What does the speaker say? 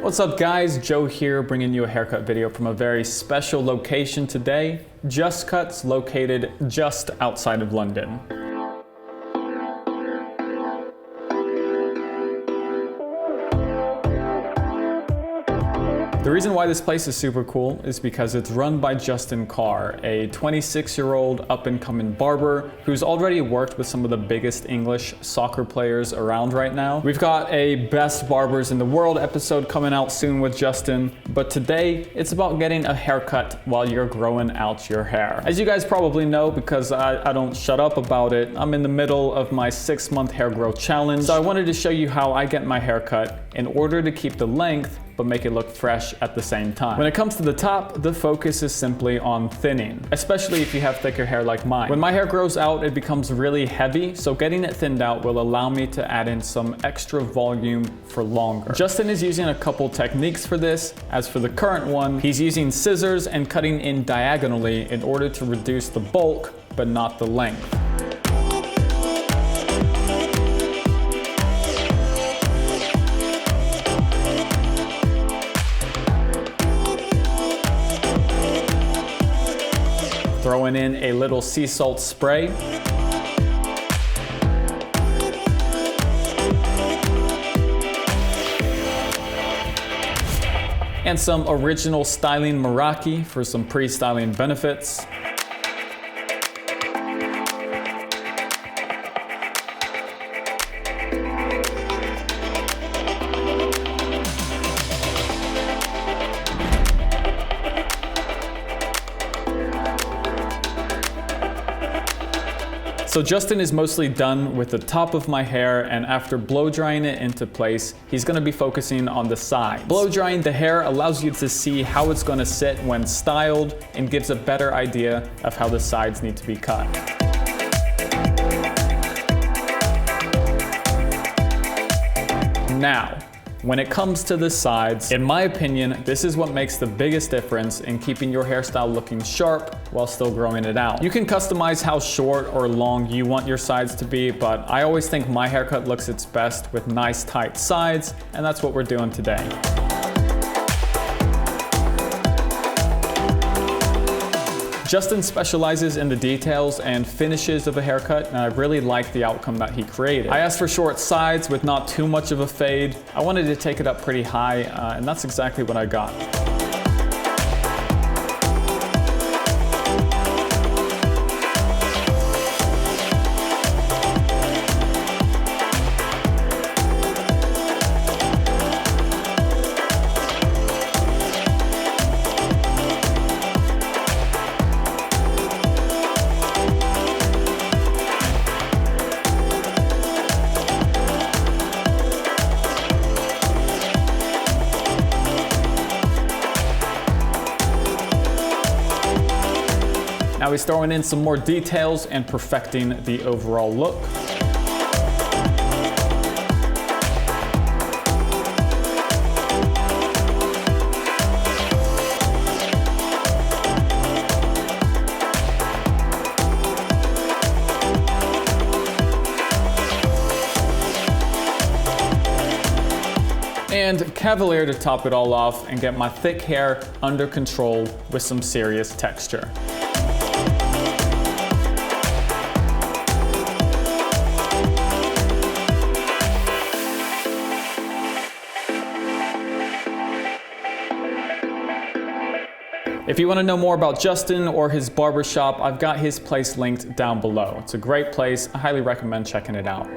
What's up guys, Joe here bringing you a haircut video from a very special location today, Just Cuts, located just outside of London. The reason why this place is super cool is because it's run by Justin Carr, a 26-year-old up-and-coming barber who's already worked with some of the biggest English soccer players around right now. We've got a Best Barbers in the World episode coming out soon with Justin, but today it's about getting a haircut while you're growing out your hair. As you guys probably know, because I don't shut up about it, I'm in the middle of my 6-month hair growth challenge, so I wanted to show you how I get my haircut in order to keep the length but make it look fresh at the same time. When it comes to the top, the focus is simply on thinning, especially if you have thicker hair like mine. When my hair grows out, it becomes really heavy, so getting it thinned out will allow me to add in some extra volume for longer. Justin is using a couple techniques for this. As for the current one, he's using scissors and cutting in diagonally in order to reduce the bulk, but not the length. Throwing in a little sea salt spray. And some original styling Meraki for some pre-styling benefits. So Justin is mostly done with the top of my hair, and after blow drying it into place, he's gonna be focusing on the sides. Blow drying the hair allows you to see how it's gonna sit when styled and gives a better idea of how the sides need to be cut. Now, when it comes to the sides, in my opinion, this is what makes the biggest difference in keeping your hairstyle looking sharp while still growing it out. You can customize how short or long you want your sides to be, but I always think my haircut looks its best with nice tight sides, and that's what we're doing today. Justin specializes in the details and finishes of a haircut, and I really like the outcome that he created. I asked for short sides with not too much of a fade. I wanted to take it up pretty high, and that's exactly what I got. Now he's throwing in some more details and perfecting the overall look. And Cavalier to top it all off and get my thick hair under control with some serious texture. If you want to know more about Justin or his barbershop, I've got his place linked down below. It's a great place. I highly recommend checking it out.